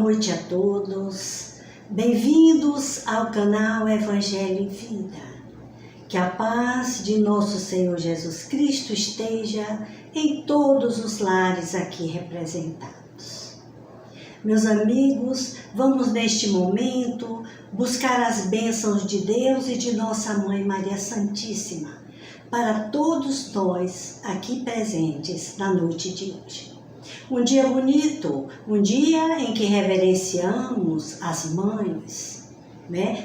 noite a todos, bem-vindos ao canal Evangelho em Vida. Que a paz de nosso Senhor Jesus Cristo esteja em todos os lares aqui representados. Meus amigos, vamos neste momento buscar as bênçãos de Deus e de nossa Mãe Maria Santíssima para todos nós aqui presentes na noite de hoje. Um dia bonito, um dia em que reverenciamos as mães,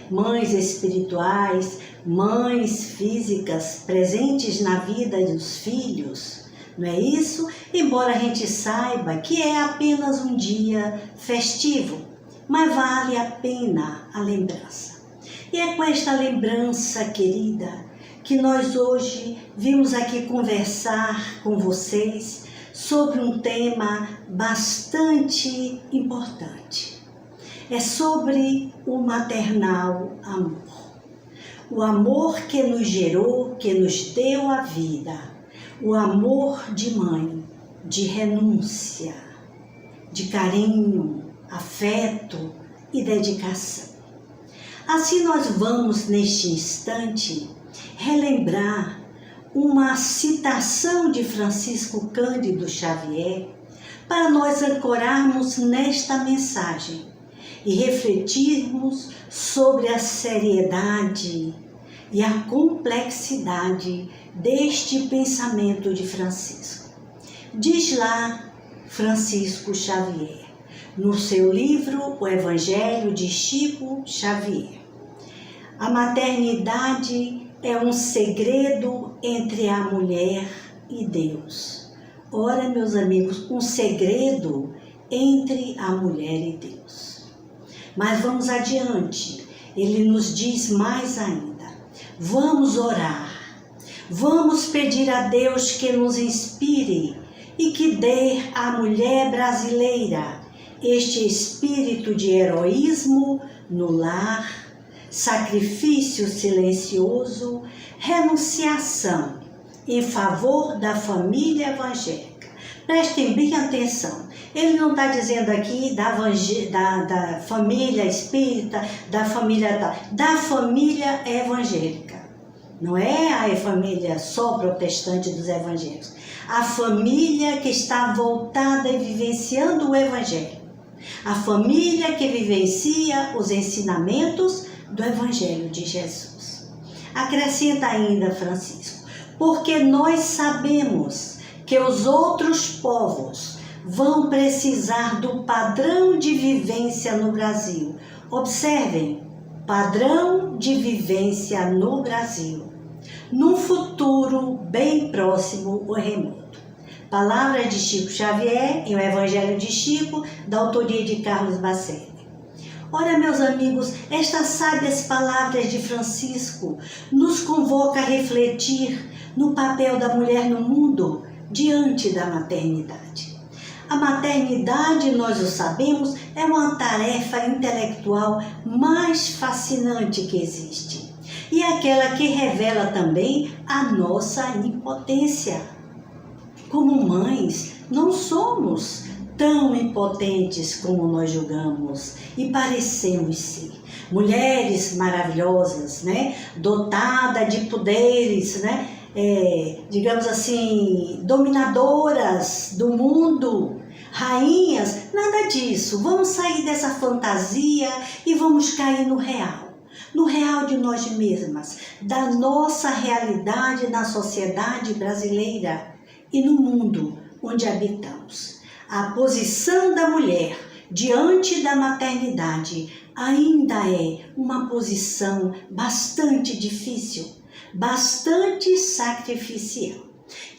mães espirituais, mães físicas presentes na vida dos filhos, não é isso? Embora a gente saiba que é apenas um dia festivo, mas vale a pena a lembrança. E é com esta lembrança, querida, que nós hoje vimos aqui conversar com vocês sobre um tema bastante importante. É sobre o maternal amor. O amor que nos gerou, que nos deu a vida. O amor de mãe, de renúncia, de carinho, afeto e dedicação. Assim nós vamos neste instante relembrar uma citação de Francisco Cândido Xavier para nós ancorarmos nesta mensagem e refletirmos sobre a seriedade e a complexidade deste pensamento de Francisco. Diz lá Francisco Xavier, no seu livro O Evangelho de Chico Xavier: a maternidade é um segredo entre a mulher e Deus. Ora, meus amigos, um segredo entre a mulher e Deus. Mas vamos adiante, ele nos diz mais ainda. Vamos orar, vamos pedir a Deus que nos inspire e que dê à mulher brasileira este espírito de heroísmo no lar, sacrifício silencioso, renunciação em favor da família evangélica. Prestem bem atenção. Ele não está dizendo aqui da família espírita, da família evangélica. Não é a família só protestante dos evangélicos. A família que está voltada e vivenciando o evangelho. A família que vivencia os ensinamentos do Evangelho de Jesus. Acrescenta ainda Francisco, porque nós sabemos que os outros povos vão precisar do padrão de vivência no Brasil. Observem, padrão de vivência no Brasil, num futuro bem próximo ou remoto. Palavras de Chico Xavier, em O Evangelho de Chico, da autoria de Carlos Bacelli. Ora, meus amigos, estas sábias palavras de Francisco nos convoca a refletir no papel da mulher no mundo diante da maternidade. A maternidade, nós o sabemos, é uma tarefa intelectual mais fascinante que existe. E aquela que revela também a nossa impotência. Como mães, não somos tão impotentes como nós julgamos e parecemos ser. Mulheres maravilhosas, dotadas de poderes, digamos assim, dominadoras do mundo, rainhas, nada disso. Vamos sair dessa fantasia e vamos cair no real de nós mesmas, da nossa realidade na sociedade brasileira e no mundo onde habitamos. A posição da mulher diante da maternidade ainda é uma posição bastante difícil, bastante sacrificial.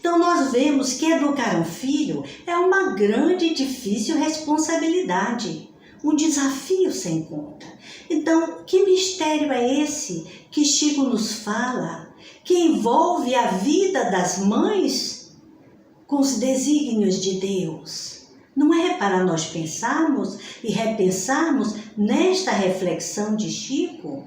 Então nós vemos que educar um filho é uma grande e difícil responsabilidade, um desafio sem conta. Então, que mistério é esse que Chico nos fala, que envolve a vida das mães com os desígnios de Deus? Não é para nós pensarmos e repensarmos nesta reflexão de Chico?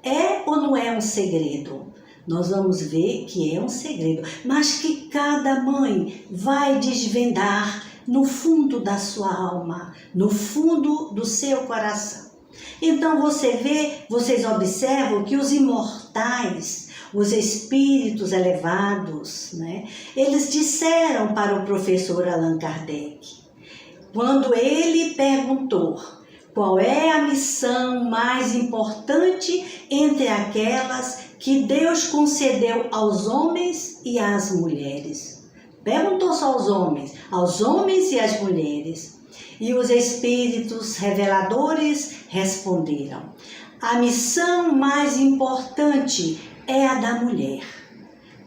É ou não é um segredo? Nós vamos ver que é um segredo, mas que cada mãe vai desvendar no fundo da sua alma, no fundo do seu coração. Então vocês observam que os imortais, os espíritos elevados, né, eles disseram para o professor Allan Kardec, quando ele perguntou qual é a missão mais importante entre aquelas que Deus concedeu aos homens e às mulheres. Perguntou só aos homens e às mulheres. E os espíritos reveladores responderam: a missão mais importante é a da mulher,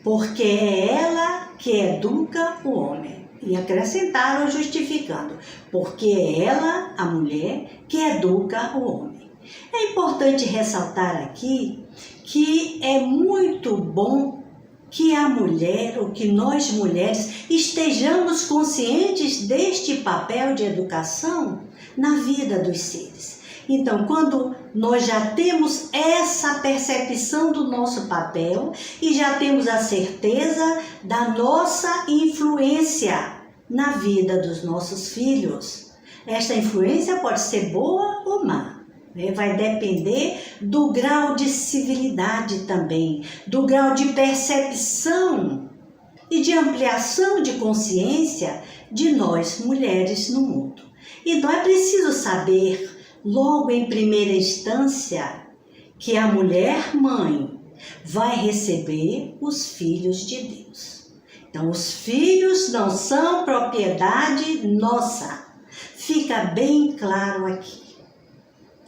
porque é ela que educa o homem. E acrescentaram justificando, porque é ela, a mulher, que educa o homem. É importante ressaltar aqui que é muito bom que a mulher, ou que nós mulheres, estejamos conscientes deste papel de educação na vida dos seres. Então, quando nós já temos essa percepção do nosso papel e já temos a certeza da nossa influência na vida dos nossos filhos, esta influência pode ser boa ou má. Vai depender do grau de civilidade também, do grau de percepção e de ampliação de consciência de nós mulheres no mundo. Então é preciso saber, logo em primeira instância, que a mulher mãe vai receber os filhos de Deus. Então os filhos não são propriedade nossa. Fica bem claro aqui.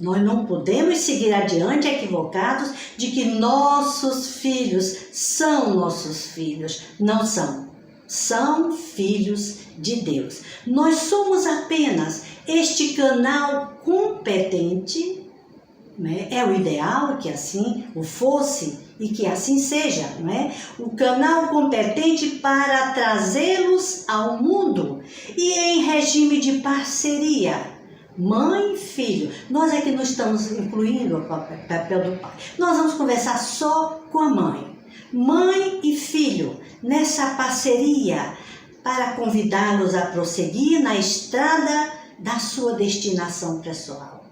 Nós não podemos seguir adiante equivocados de que nossos filhos são nossos filhos. Não são. São filhos de Deus. Nós somos apenas este canal competente, né? É o ideal que assim o fosse e que assim seja, não é? O canal competente para trazê-los ao mundo e em regime de parceria. Mãe e filho, nós é que não estamos incluindo o papel do pai. Nós vamos conversar só com a mãe. Mãe e filho, nessa parceria, para convidá-los a prosseguir na estrada da sua destinação pessoal.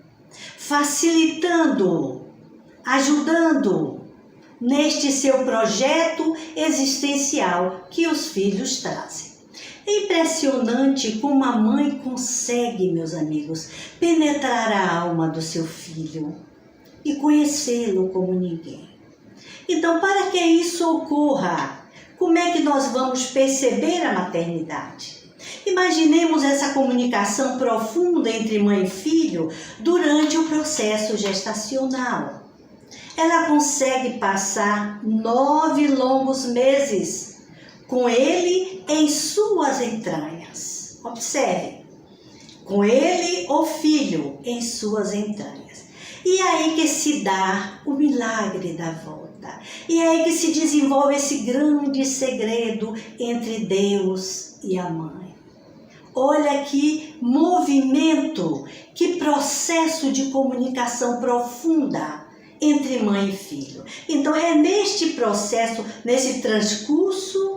Facilitando, ajudando neste seu projeto existencial que os filhos trazem. É impressionante como a mãe consegue, meus amigos, penetrar a alma do seu filho e conhecê-lo como ninguém. Então, para que isso ocorra, como é que nós vamos perceber a maternidade? Imaginemos essa comunicação profunda entre mãe e filho durante o processo gestacional. Ela consegue passar 9 longos meses com ele em suas entranhas. Observe, com ele, o filho, em suas entranhas. E é aí que se dá o milagre da volta. E é aí que se desenvolve esse grande segredo entre Deus e a mãe. Olha que movimento, que processo de comunicação profunda entre mãe e filho. Então é neste processo, nesse transcurso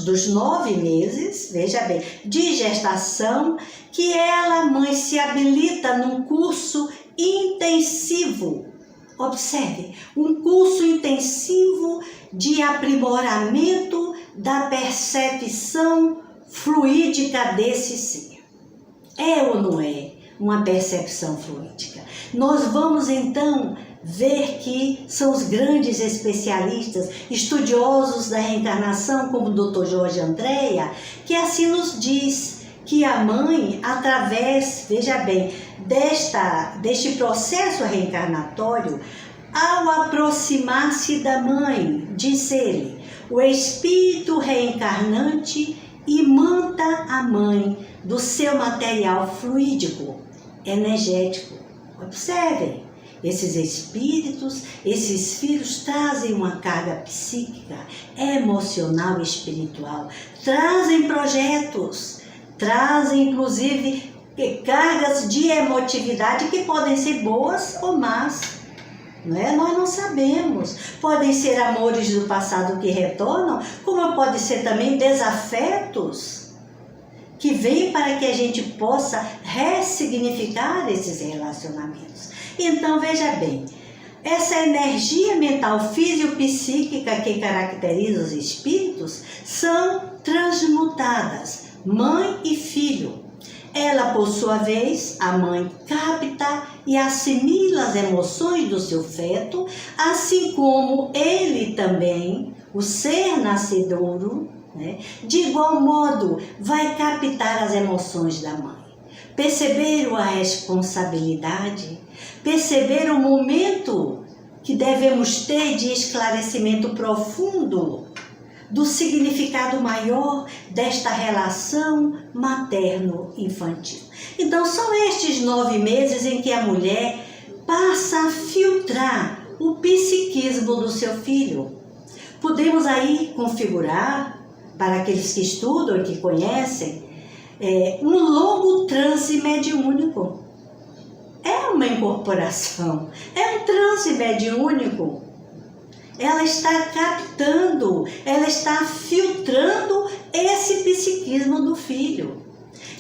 dos 9 meses, veja bem, de gestação, que ela, mãe, se habilita num curso intensivo. Observe, um curso intensivo de aprimoramento da percepção fluídica desse ser. É ou não é uma percepção fluídica? Nós vamos então ver que são os grandes especialistas, estudiosos da reencarnação, como o Dr. Jorge Andréa, que assim nos diz que a mãe, através, veja bem, deste processo reencarnatório, ao aproximar-se da mãe, diz ele, o espírito reencarnante imanta a mãe do seu material fluídico, energético. Observem. Esses espíritos, esses filhos trazem uma carga psíquica, emocional e espiritual, trazem projetos, trazem inclusive cargas de emotividade que podem ser boas ou más. não é? Nós não sabemos. Podem ser amores do passado que retornam, como pode ser também desafetos que vêm para que a gente possa ressignificar esses relacionamentos. Então, veja bem, essa energia mental fisiopsíquica que caracteriza os espíritos são transmutadas, mãe e filho. Ela, por sua vez, a mãe capta e assimila as emoções do seu feto, assim como ele também, o ser nascedouro, né, de igual modo vai captar as emoções da mãe. Perceberam a responsabilidade? Perceber o momento que devemos ter de esclarecimento profundo do significado maior desta relação materno-infantil. Então, são estes 9 meses em que a mulher passa a filtrar o psiquismo do seu filho. Podemos aí configurar, para aqueles que estudam e que conhecem, um longo transe mediúnico. É uma incorporação, é um transe mediúnico. Ela está captando, ela está filtrando esse psiquismo do filho.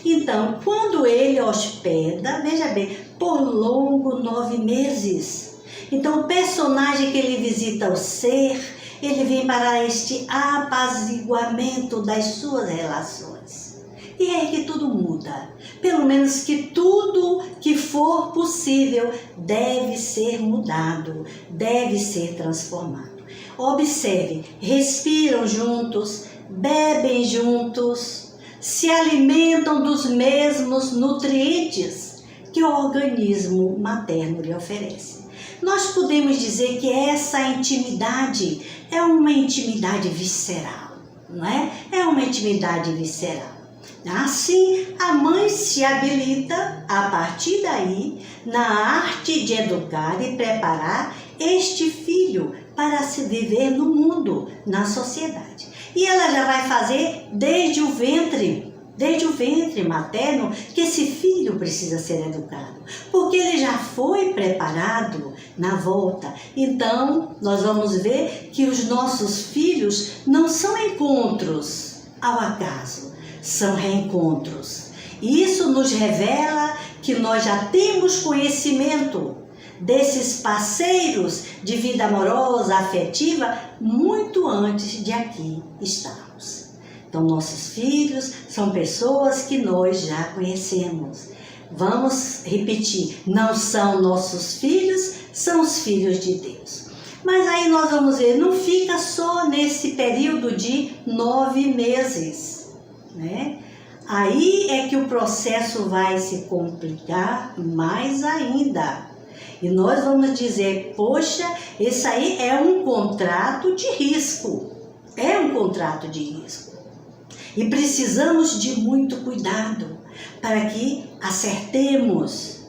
Então, quando ele hospeda, veja bem, por longo 9 meses. Então, o personagem que ele visita o ser, ele vem para este apaziguamento das suas relações. E é aí que tudo muda. Pelo menos que tudo que for possível deve ser mudado, deve ser transformado. Observe, respiram juntos, bebem juntos, se alimentam dos mesmos nutrientes que o organismo materno lhe oferece. Nós podemos dizer que essa intimidade é uma intimidade visceral, não é? É uma intimidade visceral. Assim, a mãe se habilita, a partir daí, na arte de educar e preparar este filho para se viver no mundo, na sociedade. E ela já vai fazer desde o ventre materno, que esse filho precisa ser educado, porque ele já foi preparado na volta. Então, nós vamos ver que os nossos filhos não são encontros ao acaso, são reencontros. E isso nos revela que nós já temos conhecimento desses parceiros de vida amorosa, afetiva, muito antes de aqui estarmos. Então, nossos filhos são pessoas que nós já conhecemos. Vamos repetir, não são nossos filhos, são os filhos de Deus. Mas aí nós vamos ver, não fica só nesse período de 9 meses, né? Aí é que o processo vai se complicar mais ainda. E nós vamos dizer, poxa, esse aí é um contrato de risco. É um contrato de risco. E precisamos de muito cuidado para que acertemos,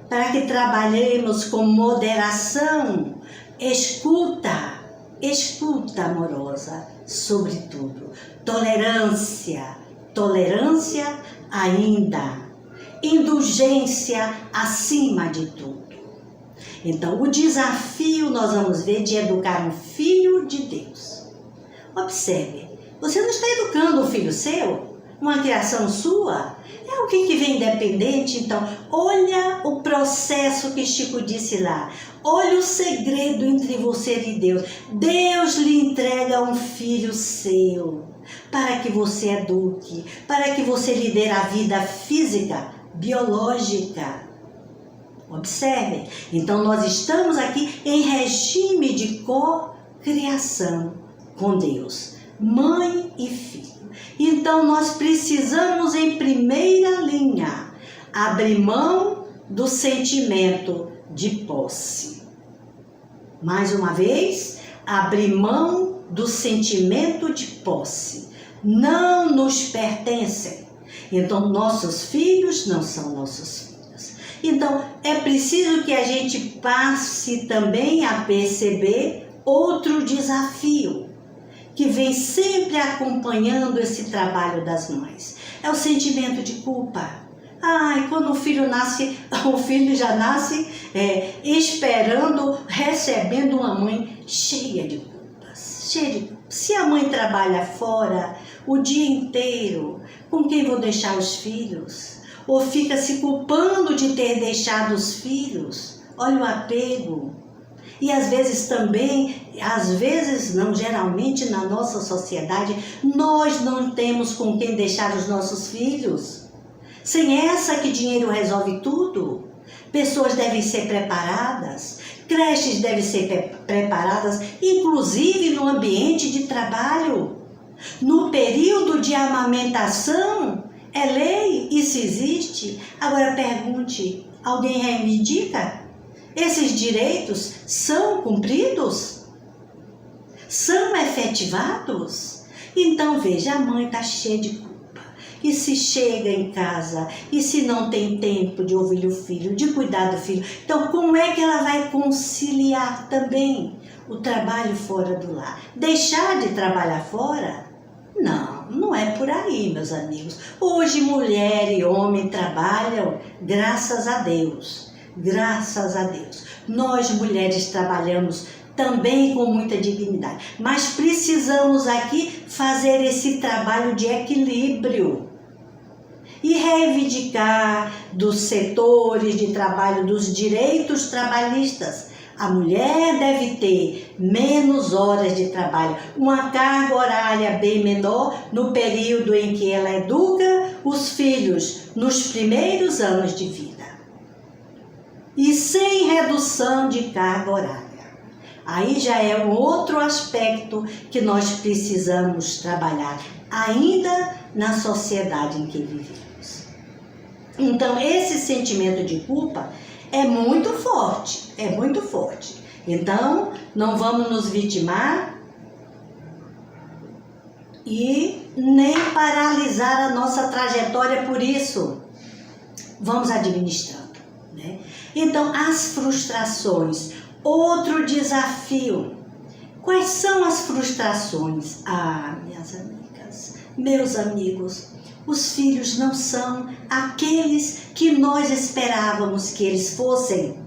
para que trabalhemos com moderação, escuta amorosa, sobretudo, tolerância ainda, indulgência acima de tudo. Então, o desafio nós vamos ver de educar um filho de Deus. Observe, você não está educando um filho seu, uma criação sua, é alguém que vem independente. Então, olha o processo que Chico disse lá, olha o segredo entre você e Deus. Deus lhe entrega um filho seu, para que você eduque, para que você lhe dê a vida física, biológica. Observe, então nós estamos aqui em regime de co-criação com Deus, mãe e filho. Então nós precisamos, em primeira linha, abrir mão do sentimento de posse. Mais uma vez, abrir mão do sentimento de posse. Não nos pertencem. Então nossos filhos não são nossos filhos. Então, é preciso que a gente passe também a perceber outro desafio, que vem sempre acompanhando esse trabalho das mães. É o sentimento de culpa. Ai, quando o filho nasce, o filho já nasce esperando, recebendo uma mãe cheia de culpas. Se a mãe trabalha fora o dia inteiro, com quem vou deixar os filhos? Ou fica se culpando de ter deixado os filhos? Olha o apego. E às vezes também, às vezes não, geralmente na nossa sociedade, nós não temos com quem deixar os nossos filhos. Sem essa que dinheiro resolve tudo. Pessoas devem ser preparadas, creches devem ser preparadas, inclusive no ambiente de trabalho. No período de amamentação, é lei, isso existe. Agora pergunte, alguém reivindica? Esses direitos são cumpridos? São efetivados? Então veja, a mãe está cheia de culpa. E se chega em casa, e se não tem tempo de ouvir o filho, de cuidar do filho, então como é que ela vai conciliar também o trabalho fora do lar? Deixar de trabalhar fora? Não, não é por aí, meus amigos. Hoje mulher e homem trabalham, graças a Deus. Graças a Deus. Nós mulheres trabalhamos também com muita dignidade, mas precisamos aqui fazer esse trabalho de equilíbrio e reivindicar dos setores de trabalho, dos direitos trabalhistas. A mulher deve ter menos horas de trabalho, uma carga horária bem menor no período em que ela educa os filhos nos primeiros anos de vida. E sem redução de carga horária. Aí já é um outro aspecto que nós precisamos trabalhar, ainda na sociedade em que vivemos. Então, esse sentimento de culpa é muito forte, é muito forte. Então, não vamos nos vitimar e nem paralisar a nossa trajetória por isso. Vamos administrando, né? Então, as frustrações, outro desafio. Quais são as frustrações? Ah, minhas amigas, meus amigos, os filhos não são aqueles que nós esperávamos que eles fossem.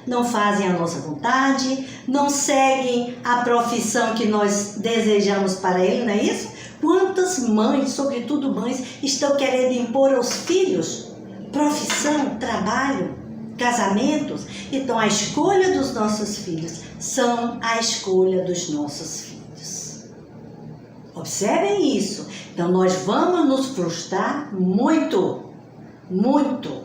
Não fazem a nossa vontade, não seguem a profissão que nós desejamos para ele, não é isso? Quantas mães, sobretudo mães, estão querendo impor aos filhos profissão, trabalho, casamentos? Então a escolha dos nossos filhos são a escolha dos nossos filhos. Observem isso. Então nós vamos nos frustrar muito, muito.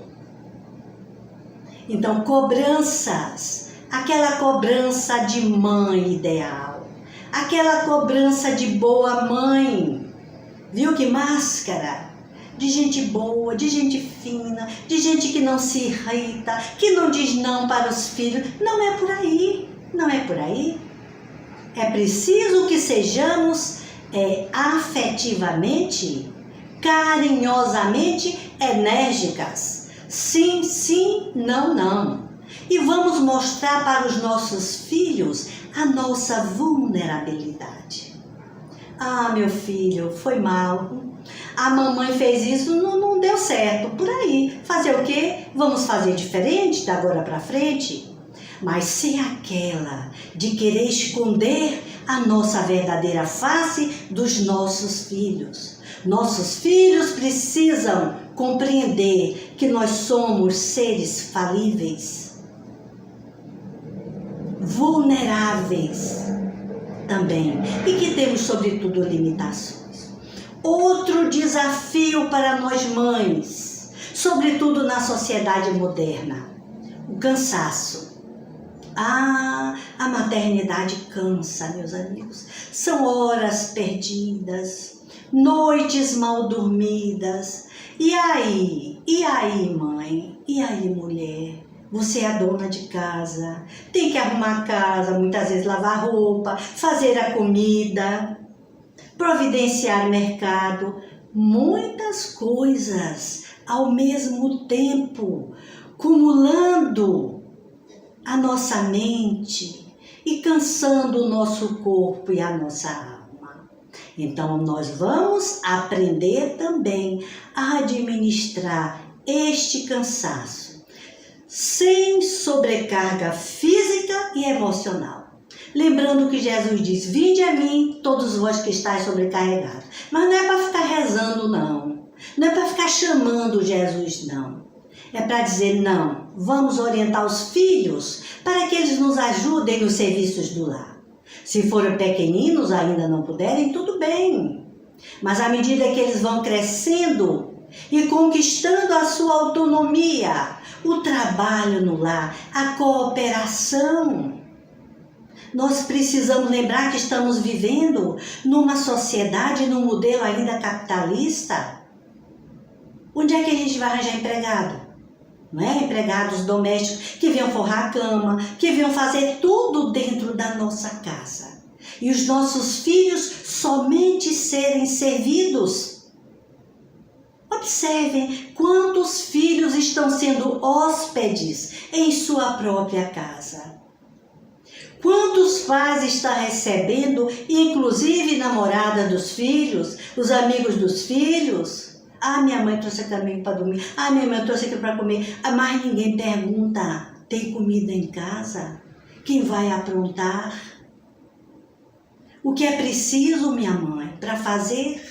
Então cobranças, aquela cobrança de mãe ideal, aquela cobrança de boa mãe, viu que máscara? De gente boa, de gente fina, de gente que não se irrita, que não diz não para os filhos. Não é por aí, não é por aí. É preciso que sejamos afetivamente, carinhosamente enérgicas. Sim, sim, não, não. E vamos mostrar para os nossos filhos a nossa vulnerabilidade. Ah, meu filho, foi mal. A mamãe fez isso, não deu certo. Por aí. Fazer o quê? Vamos fazer diferente da agora para frente? Mas sem aquela de querer esconder a nossa verdadeira face dos nossos filhos. Nossos filhos precisam compreender que nós somos seres falíveis, vulneráveis também, e que temos, sobretudo, limitações. Outro desafio para nós mães, sobretudo na sociedade moderna, o cansaço. Ah, a maternidade cansa, meus amigos. São horas perdidas, noites mal dormidas. E aí, mãe? E aí, mulher? Você é a dona de casa, tem que arrumar a casa, muitas vezes lavar roupa, fazer a comida, providenciar o mercado, muitas coisas ao mesmo tempo, acumulando a nossa mente e cansando o nosso corpo e a nossa alma. Então nós vamos aprender também a administrar este cansaço, sem sobrecarga física e emocional. Lembrando que Jesus diz: vinde a mim, todos vós que estáis sobrecarregados. Mas não é para ficar rezando, não. Não é para ficar chamando Jesus, não. É para dizer: não, vamos orientar os filhos para que eles nos ajudem nos serviços do lar. Se forem pequeninos, ainda não puderem, tudo bem. Mas à medida que eles vão crescendo e conquistando a sua autonomia, o trabalho no lar, a cooperação, nós precisamos lembrar que estamos vivendo numa sociedade, num modelo ainda capitalista. Onde é que a gente vai arranjar empregado? Não é? Empregados domésticos que venham forrar a cama, que venham fazer tudo dentro da nossa casa. E os nossos filhos somente serem servidos. Observem quantos filhos estão sendo hóspedes em sua própria casa. Quantos pais estão recebendo, inclusive namorada dos filhos, os amigos dos filhos? Ah, minha mãe trouxe aqui amigo para dormir. Ah, minha mãe trouxe aqui para comer. Ah, mas ninguém pergunta: tem comida em casa? Quem vai aprontar? O que é preciso, minha mãe, para fazer?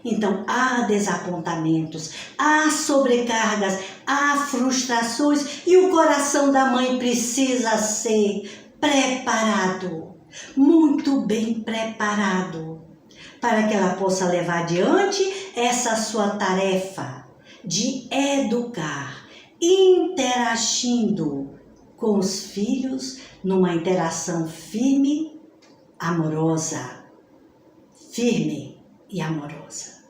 Então, há desapontamentos, há sobrecargas, há frustrações e o coração da mãe precisa ser preparado, muito bem preparado, para que ela possa levar adiante essa sua tarefa de educar, interagindo com os filhos numa interação firme, amorosa, firme e amorosa.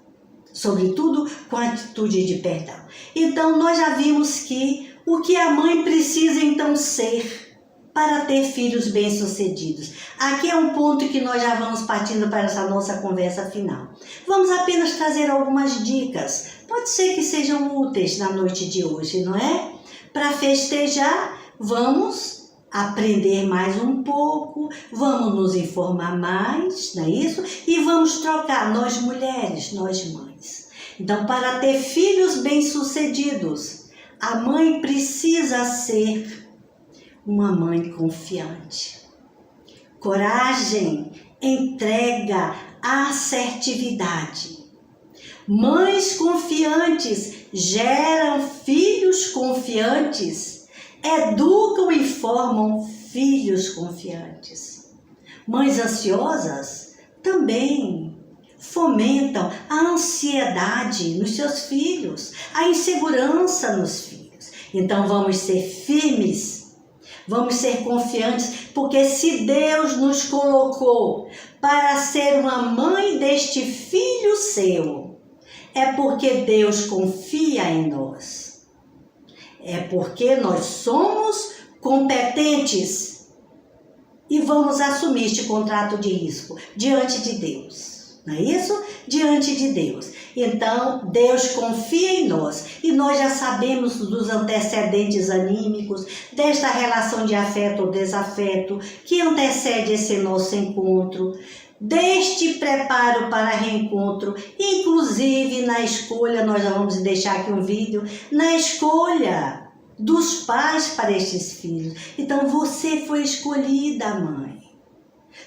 Sobretudo com a atitude de perdão. Então, nós já vimos que o que a mãe precisa então ser para ter filhos bem-sucedidos. Aqui é um ponto que nós já vamos partindo para essa nossa conversa final. Vamos apenas trazer algumas dicas. Pode ser que sejam úteis na noite de hoje, não é? Para festejar, vamos aprender mais um pouco, vamos nos informar mais, não é isso? E vamos trocar, nós mulheres, nós mães. Então, para ter filhos bem-sucedidos, a mãe precisa ser uma mãe confiante. Coragem, entrega, assertividade. Mães confiantes geram filhos confiantes, educam e formam filhos confiantes. Mães ansiosas também fomentam a ansiedade nos seus filhos, a insegurança nos filhos. Então vamos ser firmes, vamos ser confiantes, porque se Deus nos colocou para ser uma mãe deste filho seu, é porque Deus confia em nós. É porque nós somos competentes e vamos assumir este contrato de risco diante de Deus. Não é isso? Diante de Deus. Então, Deus confia em nós e nós já sabemos dos antecedentes anímicos, desta relação de afeto ou desafeto que antecede esse nosso encontro, deste preparo para reencontro, inclusive na escolha, nós já vamos deixar aqui um vídeo, na escolha dos pais para estes filhos. Então você foi escolhida, mãe.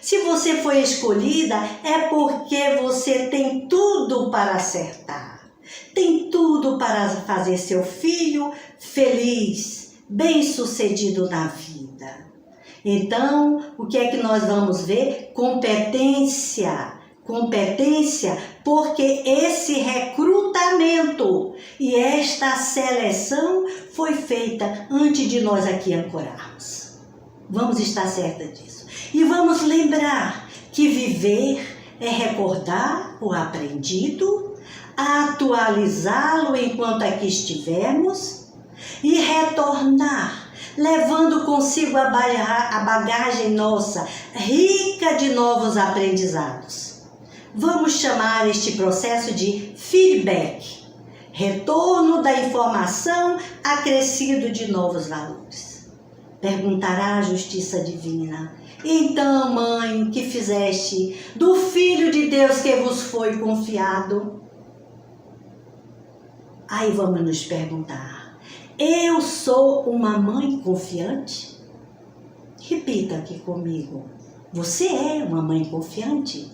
Se você foi escolhida, é porque você tem tudo para acertar, tem tudo para fazer seu filho feliz, bem-sucedido na vida. Então, o que é que nós vamos ver? Competência, porque esse recrutamento e esta seleção foi feita antes de nós aqui ancorarmos. Vamos estar certa disso. E vamos lembrar que viver é recordar o aprendido, atualizá-lo enquanto aqui estivermos e retornar, levando consigo a bagagem nossa, rica de novos aprendizados. Vamos chamar este processo de feedback, retorno da informação acrescido de novos valores. Perguntará a justiça divina: então, mãe, que fizeste do Filho de Deus que vos foi confiado? Aí vamos nos perguntar, eu sou uma mãe confiante? Repita aqui comigo, você é uma mãe confiante?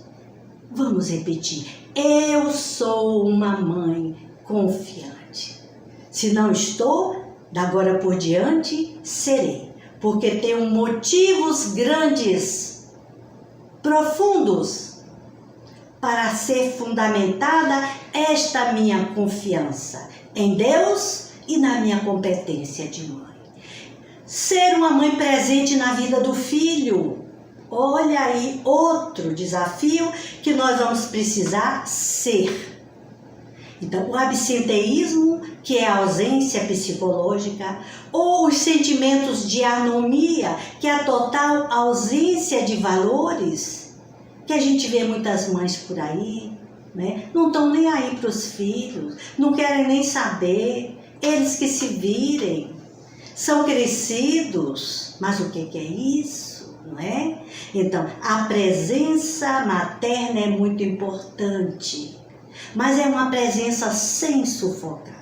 Vamos repetir, eu sou uma mãe confiante. Se não estou, da agora por diante, serei. Porque tenho motivos grandes, profundos, para ser fundamentada esta minha confiança em Deus e na minha competência de mãe. Ser uma mãe presente na vida do filho. Olha aí outro desafio que nós vamos precisar ser. Então, o absenteísmo, que é a ausência psicológica, ou os sentimentos de anomia, que é a total ausência de valores, que a gente vê muitas mães por aí, né? Não estão nem aí para os filhos, não querem nem saber, eles que se virem, são crescidos, mas o que é isso, não é? Então, a presença materna é muito importante, mas é uma presença sem sufocar.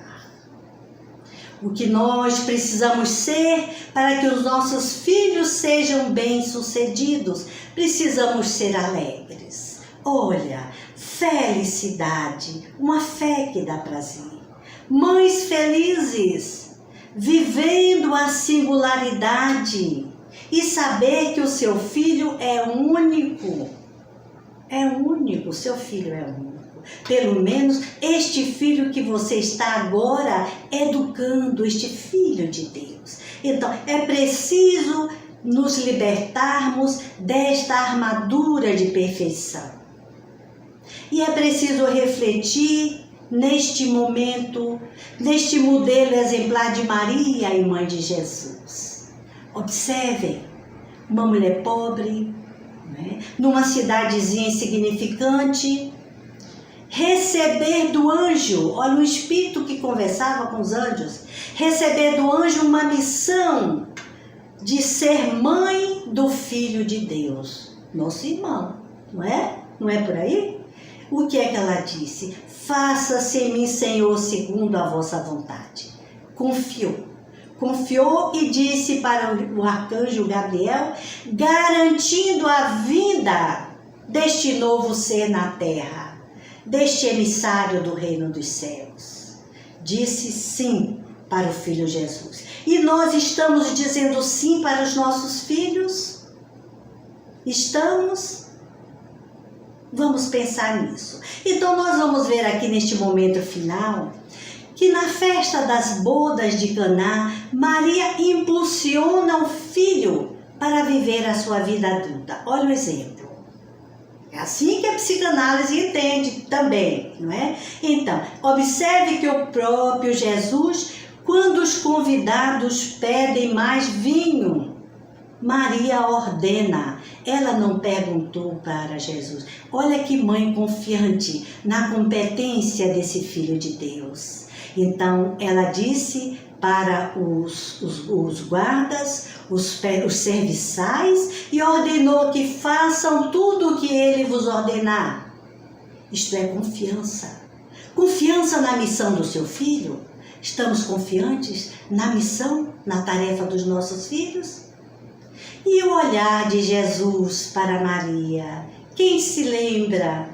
O que nós precisamos ser para que os nossos filhos sejam bem-sucedidos, precisamos ser alegres. Olha, felicidade, uma fé que dá prazer. Mães felizes, vivendo a singularidade e saber que o seu filho é único. É único, seu filho é único. Pelo menos este filho que você está agora educando, este filho de Deus. Então, é preciso nos libertarmos desta armadura de perfeição. E é preciso refletir neste momento, neste modelo exemplar de Maria e mãe de Jesus. Observem, uma mulher pobre, né, numa cidadezinha insignificante, receber do anjo, olha o espírito que conversava com os anjos, receber do anjo uma missão de ser mãe do Filho de Deus, nosso irmão, não é? Não é por aí? O que é que ela disse? Faça-se em mim, Senhor, segundo a vossa vontade. Confiou e disse para o arcanjo Gabriel, garantindo a vinda deste novo ser na terra, deste emissário do reino dos céus. Disse sim para o Filho Jesus. E nós estamos dizendo sim para os nossos filhos? Estamos? Vamos pensar nisso. Então nós vamos ver aqui neste momento final que na festa das bodas de Caná, Maria impulsiona o filho para viver a sua vida adulta. Olha o exemplo. É assim que a psicanálise entende também, não é? Então, observe que o próprio Jesus, quando os convidados pedem mais vinho, Maria ordena. Ela não perguntou para Jesus. Olha que mãe confiante na competência desse Filho de Deus. Então, ela disse para os guardas, os serviçais, e ordenou que façam tudo o que ele vos ordenar. Isto é confiança. Confiança na missão do seu filho. Estamos confiantes na missão, na tarefa dos nossos filhos? E o olhar de Jesus para Maria? Quem se lembra?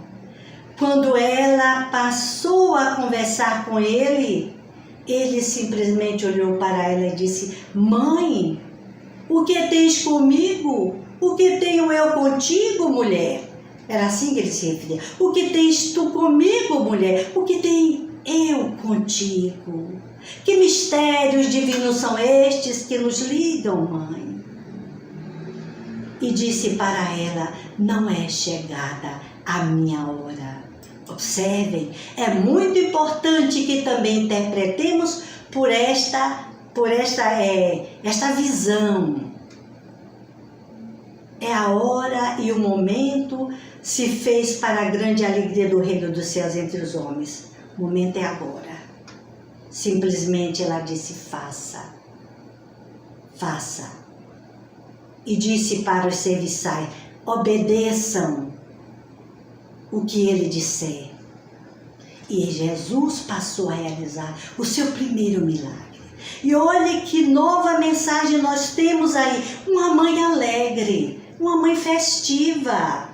Quando ela passou a conversar com ele, ele simplesmente olhou para ela e disse: Mãe, o que tens comigo? O que tenho eu contigo, mulher? Era assim que ele se referia. O que tens tu comigo, mulher? O que tenho eu contigo? Que mistérios divinos são estes que nos ligam, mãe? E disse para ela: não é chegada a minha hora. Observem, é muito importante que também interpretemos por esta visão. É a hora e o momento se fez para a grande alegria do reino dos céus entre os homens. O momento é agora. Simplesmente ela disse: faça, faça. E disse para os serviçais: obedeçam o que ele disser. E Jesus passou a realizar o seu primeiro milagre. E olhe que nova mensagem nós temos aí. Uma mãe alegre, uma mãe festiva,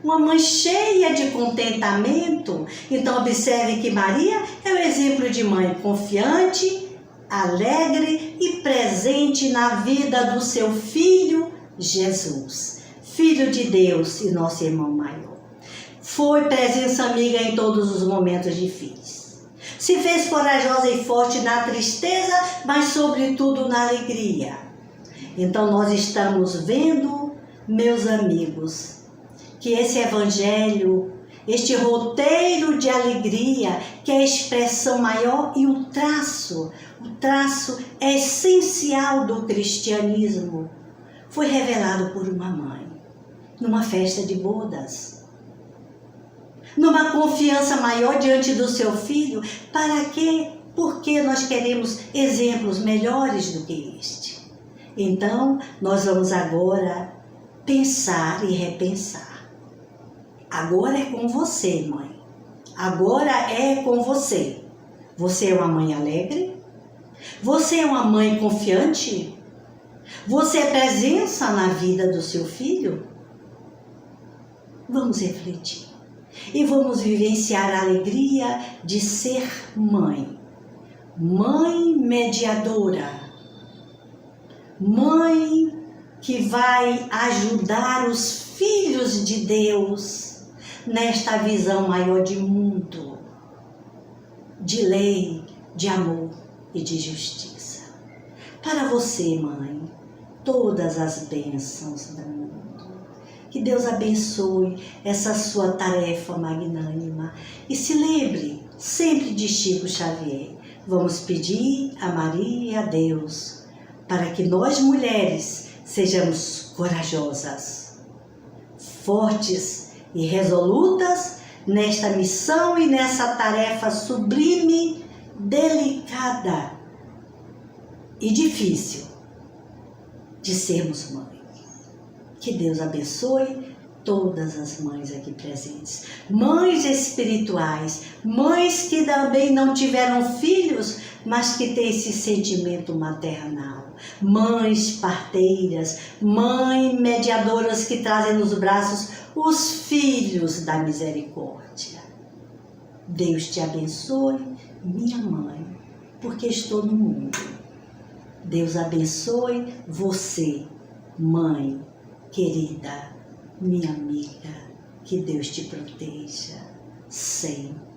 uma mãe cheia de contentamento. Então observe que Maria é o exemplo de mãe confiante, alegre e presente na vida do seu filho Jesus, Filho de Deus e nosso irmão maior. Foi presença amiga em todos os momentos difíceis. Se fez corajosa e forte na tristeza, mas sobretudo na alegria. Então nós estamos vendo, meus amigos, que esse evangelho, este roteiro de alegria, que é a expressão maior e o traço é essencial do cristianismo, foi revelado por uma mãe, numa festa de bodas. Numa confiança maior diante do seu filho. Para quê? Porque nós queremos exemplos melhores do que este. Então, nós vamos agora pensar e repensar. Agora é com você, mãe. Agora é com você. Você é uma mãe alegre? Você é uma mãe confiante? Você é presença na vida do seu filho? Vamos refletir. E vamos vivenciar a alegria de ser mãe. Mãe mediadora. Mãe que vai ajudar os filhos de Deus nesta visão maior de mundo, de lei, de amor e de justiça. Para você, mãe, todas as bênçãos do mundo. Que Deus abençoe essa sua tarefa magnânima. E se lembre sempre de Chico Xavier. Vamos pedir a Maria e a Deus para que nós mulheres sejamos corajosas, fortes e resolutas nesta missão e nessa tarefa sublime, delicada e difícil de sermos mães. Que Deus abençoe todas as mães aqui presentes. Mães espirituais, mães que também não tiveram filhos, mas que têm esse sentimento maternal. Mães parteiras, mães mediadoras que trazem nos braços os filhos da misericórdia. Deus te abençoe, minha mãe, porque estou no mundo. Deus abençoe você, mãe querida, minha amiga, que Deus te proteja sempre.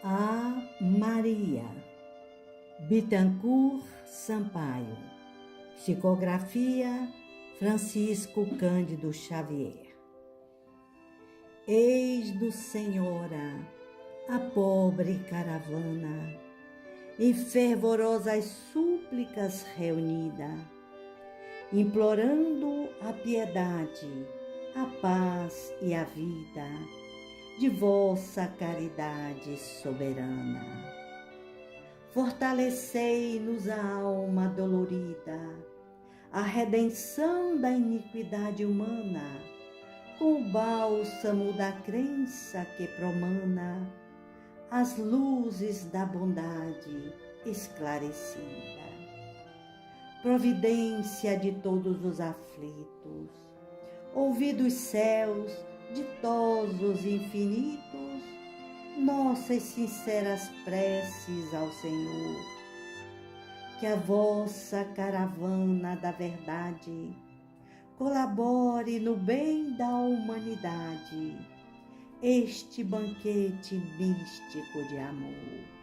A Maria Bittencourt Sampaio. Psicografia Francisco Cândido Xavier. Eis do Senhora a pobre caravana, em fervorosas súplicas reunida, implorando a piedade, a paz e a vida de vossa caridade soberana. Fortalecei-nos a alma dolorida, a redenção da iniquidade humana, com o bálsamo da crença que promana as luzes da bondade esclarecida. Providência de todos os aflitos, ouvi dos céus ditosos e infinitos nossas sinceras preces ao Senhor. Que a vossa caravana da verdade colabore no bem da humanidade, este banquete místico de amor.